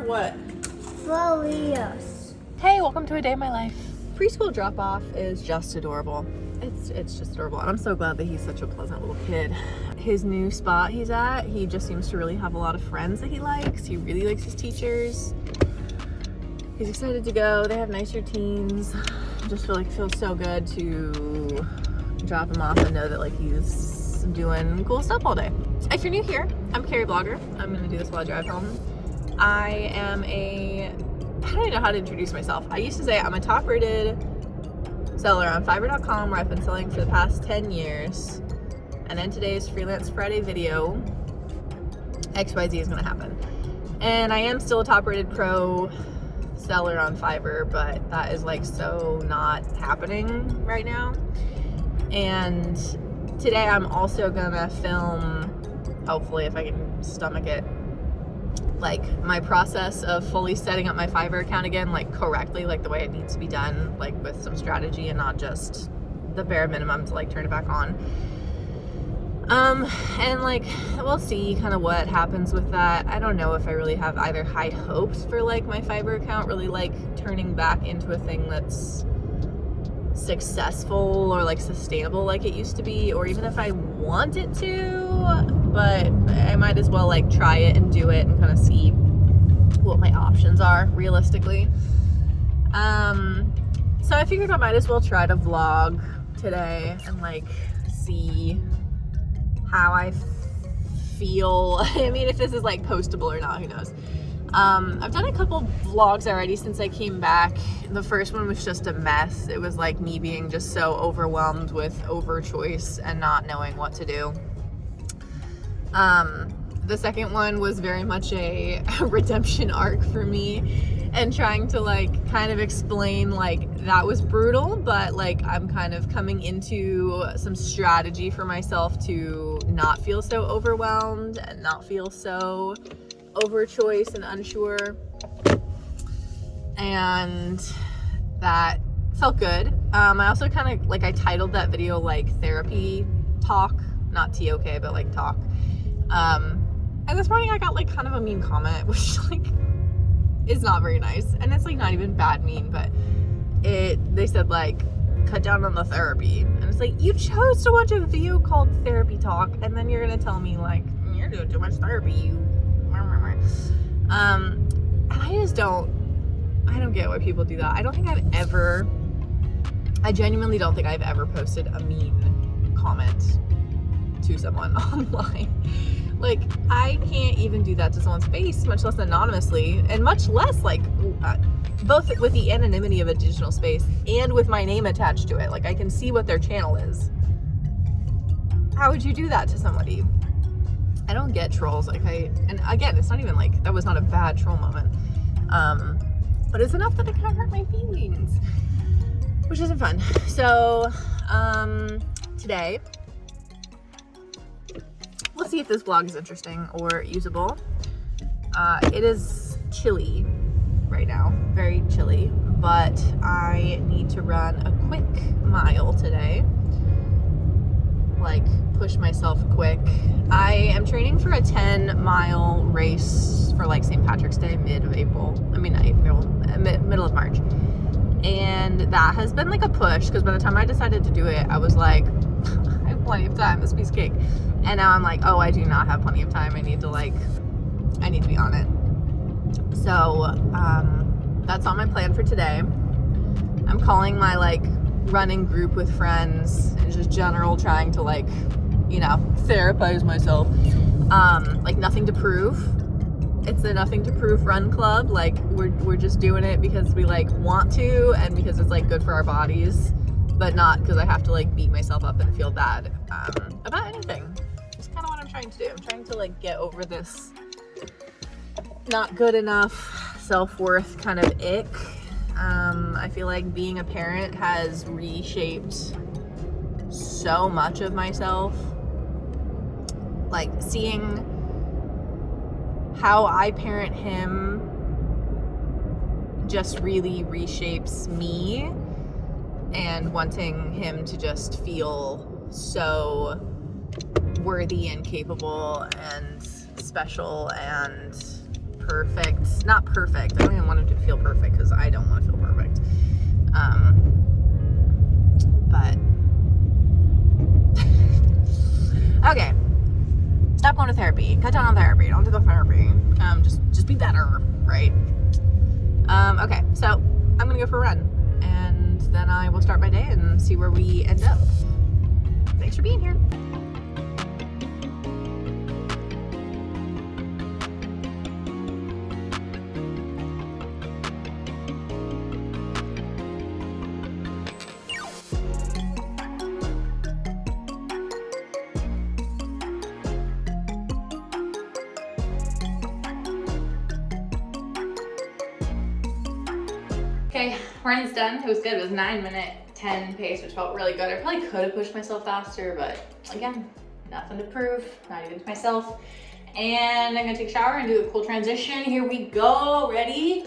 what? For years. Hey, welcome to a day in my life. Preschool drop-off is just adorable. It's just adorable, and I'm so glad that he's such a pleasant little kid. His new spot he's at, he just seems to really have a lot of friends that he likes. He really likes his teachers. He's excited to go. They have nice routines. I just feel like it feels so good to drop him off and know that like he's doing cool stuff all day. If you're new here, I'm carrieblogger. I'm gonna do this while I drive home. I don't even know how to introduce myself. I used to say I'm a top-rated seller on Fiverr.com, where I've been selling for the past 10 years. And in today's Freelance Friday video, XYZ is gonna happen. And I am still a top-rated pro seller on Fiverr, but that is like so not happening right now. And today I'm also gonna film, hopefully if I can stomach it, like my process of fully setting up my Fiverr account again, like correctly, like the way it needs to be done, like with some strategy and not just the bare minimum to like turn it back on. And like we'll see kind of what happens with that. I don't know if I really have either high hopes for like my Fiverr account really like turning back into a thing that's successful or like sustainable like it used to be, or even if I want it to, but I might as well like try it and do it and kind of see what my options are realistically. So I figured I might as well try to vlog today and like see how I feel. I mean, if this is like postable or not, who knows. I've done a couple vlogs already since I came back. The first one was just a mess. It was like me being just so overwhelmed with overchoice and not knowing what to do. The second one was very much a redemption arc for me, and trying to like kind of explain like that was brutal, but like I'm kind of coming into some strategy for myself to not feel so overwhelmed and not feel so overchoice and unsure, and that felt good. I also kind of like, I titled that video like therapy talk, not TOK, but like talk. And this morning I got like kind of a mean comment, which like is not very nice, and it's like not even bad mean, but they said like cut down on the therapy, and it's like, you chose to watch a video called therapy talk and then you're gonna tell me like you're doing too much therapy, and I don't get why people do that. I genuinely don't think I've ever posted a mean comment to someone online. Like, I can't even do that to someone's face, much less anonymously, and much less like both with the anonymity of a digital space and with my name attached to it. Like, I can see what their channel is. How would you do that to somebody? I don't get trolls. And again, it's not even like, that was not a bad troll moment. But it's enough that it kind of hurt my feelings, which isn't fun. So, today, we'll see if this vlog is interesting or usable. It is chilly right now, very chilly, but I need to run a quick mile today. Like, push myself quick. I am training for a 10-mile race for like St. Patrick's Day, middle of March. And that has been like a push, because by the time I decided to do it, I was like, I have plenty of time, this piece of cake. And now I'm like, oh, I do not have plenty of time. I need to be on it. So, that's on my plan for today. I'm calling my like running group with friends and just general trying to like, therapize myself. Like, nothing to prove. It's a nothing to prove run club. Like, we're just doing it because we like want to, and because it's like good for our bodies, but not because I have to like beat myself up and feel bad about anything. It's kind of what I'm trying to do. I'm trying to like get over this not good enough self-worth kind of ick. I feel like being a parent has reshaped so much of myself. Like, seeing how I parent him just really reshapes me, and wanting him to just feel so worthy and capable and special and perfect. Not perfect. I don't even want him to feel perfect because I don't want to feel perfect. But okay. Stop going to therapy. Cut down on therapy. Don't have to go to therapy. Just be better, right? Okay, so I'm gonna go for a run, and then I will start my day and see where we end up. Thanks for being here. Okay, running's done. It was good. It was 9-minute 10 pace, which felt really good. I probably could have pushed myself faster, but again, nothing to prove, not even to myself. And I'm gonna take a shower and do a cool transition. Here we go. Ready?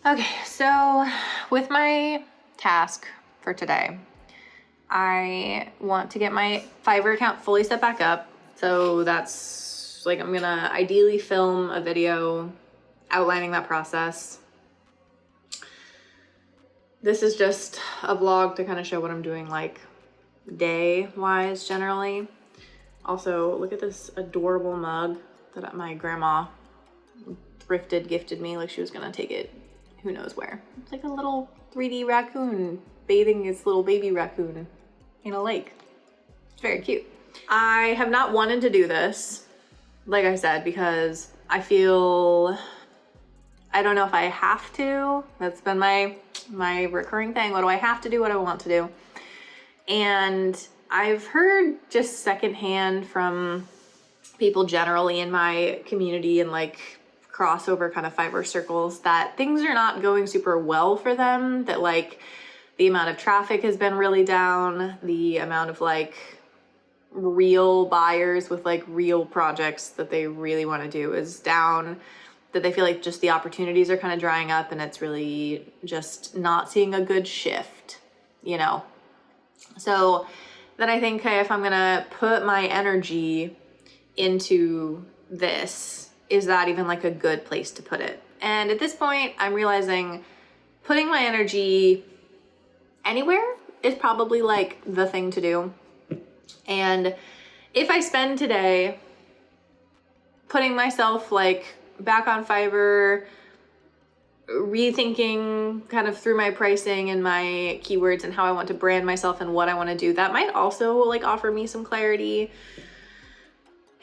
Okay, so with my task for today, I want to get my Fiverr account fully set back up. So that's like, I'm gonna ideally film a video outlining that process. This is just a vlog to kind of show what I'm doing like day-wise generally. Also, look at this adorable mug that my grandma gifted me, like she was gonna take it who knows where. It's like a little 3D raccoon bathing its little baby raccoon in a lake. It's very cute. I have not wanted to do this, like I said, because I feel, I don't know if I have to. That's been my recurring thing. What do I have to do? What do I want to do? And I've heard just secondhand from people generally in my community and like crossover kind of Fiverr circles that things are not going super well for them, that like the amount of traffic has been really down, the amount of like real buyers with like real projects that they really want to do is down, that they feel like just the opportunities are kind of drying up and it's really just not seeing a good shift, you know? So then I think, hey, if I'm gonna put my energy into this, is that even like a good place to put it? And at this point, I'm realizing putting my energy anywhere is probably like the thing to do. And if I spend today putting myself like back on Fiverr, rethinking kind of through my pricing and my keywords and how I want to brand myself and what I want to do, that might also like offer me some clarity.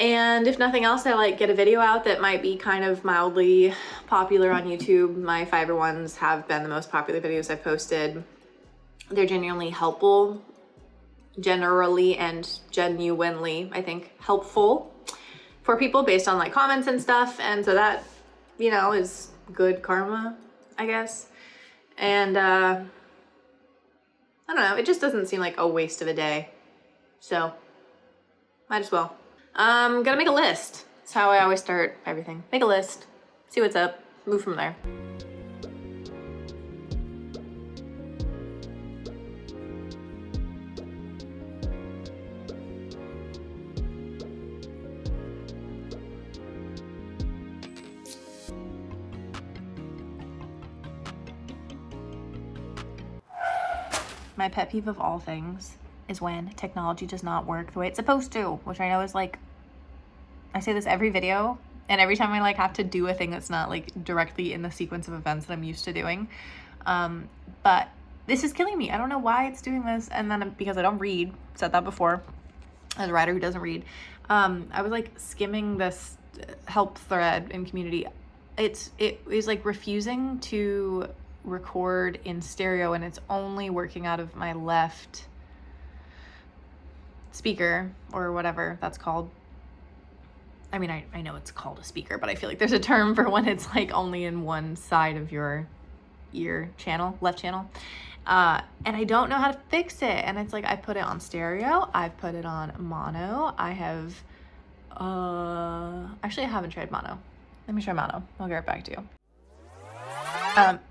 And if nothing else, I like get a video out that might be kind of mildly popular on YouTube. My Fiverr ones have been the most popular videos I've posted. They're genuinely helpful, generally and genuinely, I think, helpful for people based on like comments and stuff. And so that, you know, is good karma, I guess. And I don't know, it just doesn't seem like a waste of a day. So might as well. I'm gonna make a list. That's how I always start everything. Make a list, see what's up, move from there. My pet peeve of all things is when technology does not work the way it's supposed to, which I know is like, I say this every video and every time I like have to do a thing that's not like directly in the sequence of events that I'm used to doing. But this is killing me. I don't know why it's doing this. And then because I don't read, said that before, as a writer who doesn't read, I was like skimming this help thread in community. It is like refusing to record in stereo and it's only working out of my left speaker or whatever that's called. I mean, I know it's called a speaker, but I feel like there's a term for when it's like only in one side of your ear channel, left channel. and I don't know how to fix it. And it's like, I put it on stereo, I've put it on mono, I have, actually I haven't tried mono. Let me try mono, I'll get right back to you.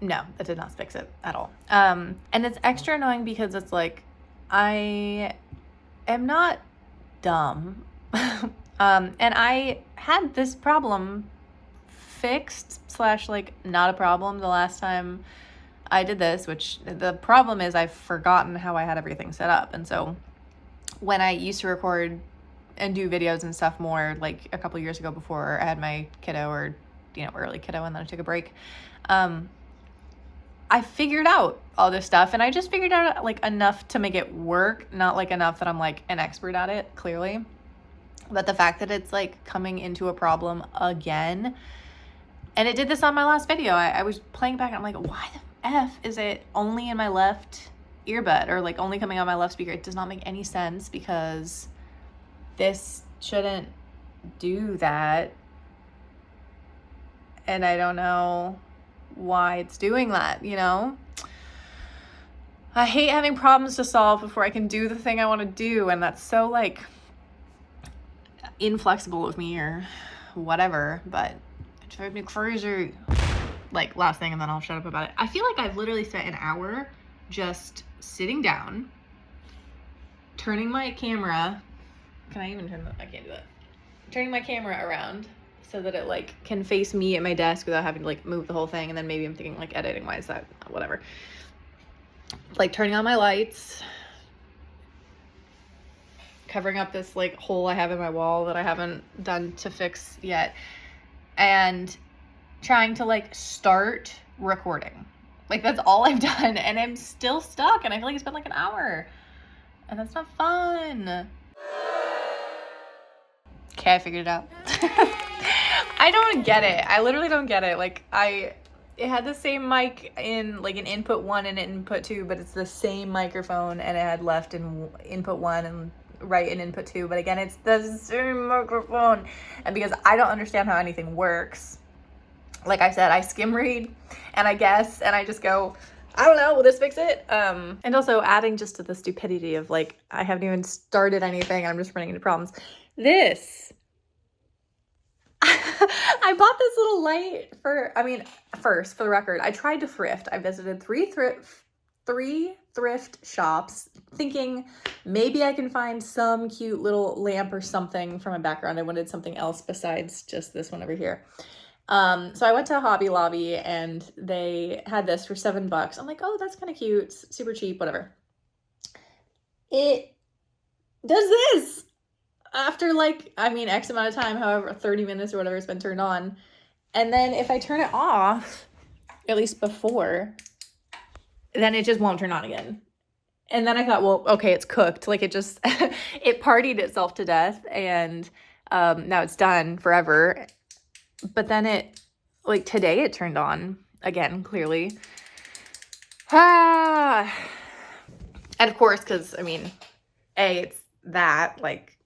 No, that did not fix it at all. And it's extra annoying because it's like, I am not dumb. And I had this problem fixed / like not a problem the last time I did this, which the problem is I've forgotten how I had everything set up. And so when I used to record and do videos and stuff more like a couple years ago before I had my kiddo, or, you know, early kiddo, and then I took a break, I figured out all this stuff, and I just figured out like enough to make it work, not like enough that I'm like an expert at it, clearly. But the fact that it's like coming into a problem again, and it did this on my last video. I was playing back and I'm like, why the F is it only in my left earbud, or like only coming on my left speaker? It does not make any sense, because this shouldn't do that. And I don't know why it's doing that, you know? I hate having problems to solve before I can do the thing I want to do, and that's so like inflexible of me or whatever, but it drives me crazy. Like, last thing, and then I'll shut up about it. I feel like I've literally spent an hour just sitting down, turning my camera, can I even turn that? I can't do that. Turning my camera around so that it like can face me at my desk without having to like move the whole thing. And then maybe I'm thinking like editing wise, that whatever, like turning on my lights, covering up this like hole I have in my wall that I haven't done to fix yet, and trying to like start recording. Like, that's all I've done, and I'm still stuck, and I feel like it's been like an hour, and that's not fun. Okay, I figured it out. I don't get it. I literally don't get it. Like, it had the same mic in like an input 1 and an input 2, but it's the same microphone, and it had left in input 1 and right in input 2, but again, it's the same microphone. And because I don't understand how anything works, like I said, I skim read and I guess, and I just go, I don't know, will this fix it? And also adding just to the stupidity of like, I haven't even started anything and I'm just running into problems. This, I bought this little light first, for the record, I tried to thrift. I visited three thrift shops thinking maybe I can find some cute little lamp or something for my background. I wanted something else besides just this one over here. So I went to Hobby Lobby and they had this for $7. I'm like, oh, that's kind of cute, super cheap, whatever. It does this after like, X amount of time, however, 30 minutes or whatever it's been turned on. And then if I turn it off, at least before, then it just won't turn on again. And then I thought, well, okay, it's cooked. Like, it just, it partied itself to death, and now it's done forever. But then it, like, today it turned on again, clearly. And of course, because, it's that, like,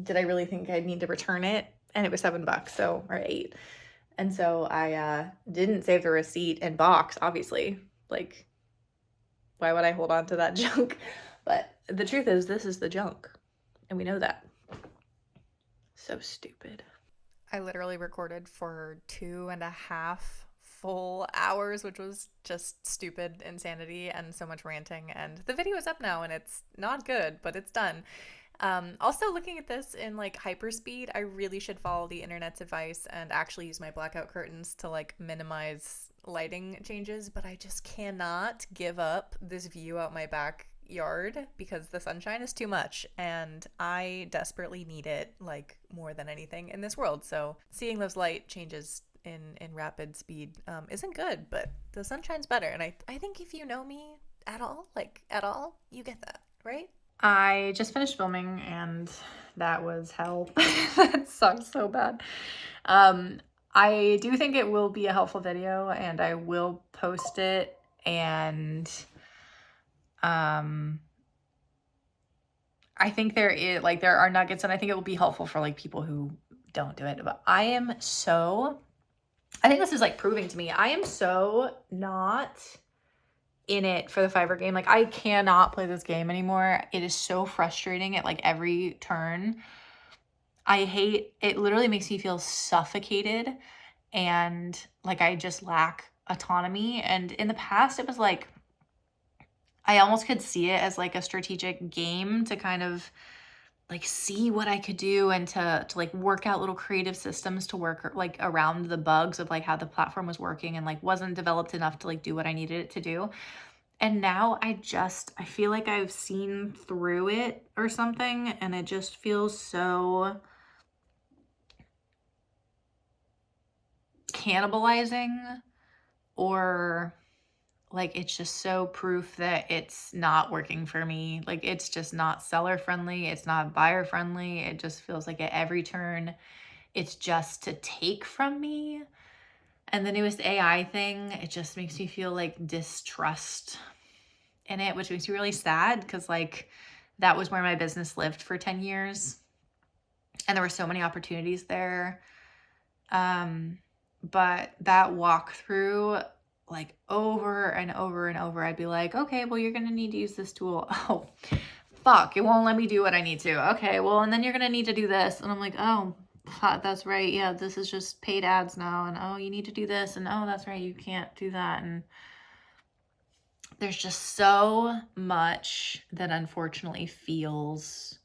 did I really think I'd need to return it? And it was $7, so, or $8. And so I didn't save the receipt and box, obviously. Like, why would I hold on to that junk? But the truth is, this is the junk, and we know that. So stupid. I literally recorded for 2.5 full hours, which was just stupid insanity and so much ranting. And the video is up now, and it's not good, but it's done. Also, looking at this in like hyperspeed, I really should follow the internet's advice and actually use my blackout curtains to like minimize lighting changes, but I just cannot give up this view out my backyard because the sunshine is too much, and I desperately need it like more than anything in this world. So seeing those light changes in rapid speed isn't good, but the sunshine's better. And I think if you know me at all, you get that, right? I just finished filming, and that was hell. That sucks so bad. I do think it will be a helpful video, and I will post it, and I think there are nuggets, and I think it will be helpful for like people who don't do it. But I think this is like proving to me I am so not in it for the Fiverr game. Like, I cannot play this game anymore. It is so frustrating at like every turn. I hate it. Literally makes me feel suffocated, and like I just lack autonomy. And in the past, it was like I almost could see it as like a strategic game to kind of like see what I could do and to like work out little creative systems to work like around the bugs of like how the platform was working, and like wasn't developed enough to like do what I needed it to do. And now I feel like I've seen through it or something, and it just feels so cannibalizing, or like it's just so proof that it's not working for me. Like, it's just not seller friendly, it's not buyer friendly. It just feels like at every turn it's just to take from me. And the newest AI thing, it just makes me feel like distrust in it, which makes me really sad, because like that was where my business lived for 10 years and there were so many opportunities there. But that walkthrough, like over and over and over, I'd be like, okay, well, you're gonna need to use this tool. Oh, fuck, it won't let me do what I need to. Okay, well, and then you're gonna need to do this. And I'm like, oh, fuck, that's right. Yeah, this is just paid ads now. And oh, you need to do this. And oh, that's right, you can't do that. And there's just so much that unfortunately feels,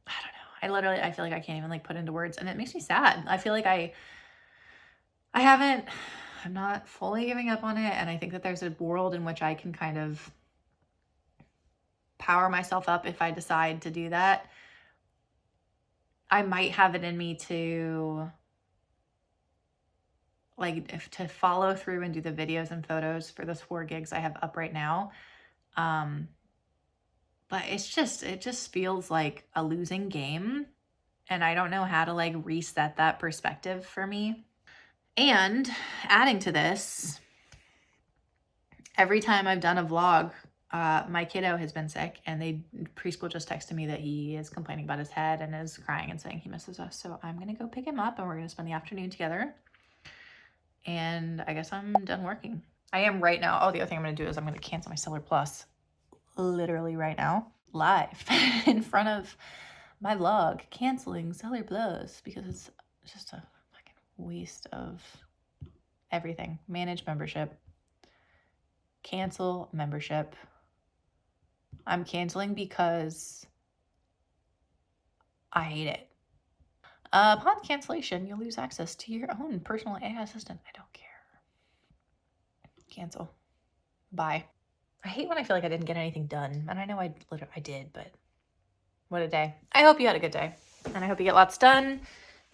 I don't know. I feel like I can't even like put into words, and it makes me sad. I feel like I'm not fully giving up on it. And I think that there's a world in which I can kind of power myself up if I decide to do that. I might have it in me to like to follow through and do the videos and photos for those 4 gigs I have up right now. But it just feels like a losing game, and I don't know how to like reset that perspective for me. And adding to this, every time I've done a vlog, my kiddo has been sick, and preschool just texted me that he is complaining about his head and is crying and saying he misses us. So I'm gonna go pick him up, and we're gonna spend the afternoon together. And I guess I'm done working. I am right now. Oh, the other thing I'm gonna do is I'm gonna cancel my Seller Plus literally right now, live in front of my vlog, canceling Seller Plus because it's just a fucking waste of everything. Manage membership, cancel membership. I'm canceling because I hate it. Upon cancellation, you'll lose access to your own personal AI assistant. I don't care. Cancel. Bye. I hate when I feel like I didn't get anything done. And I know I did, but what a day. I hope you had a good day. And I hope you get lots done. And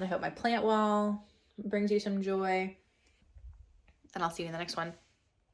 I hope my plant wall brings you some joy. And I'll see you in the next one.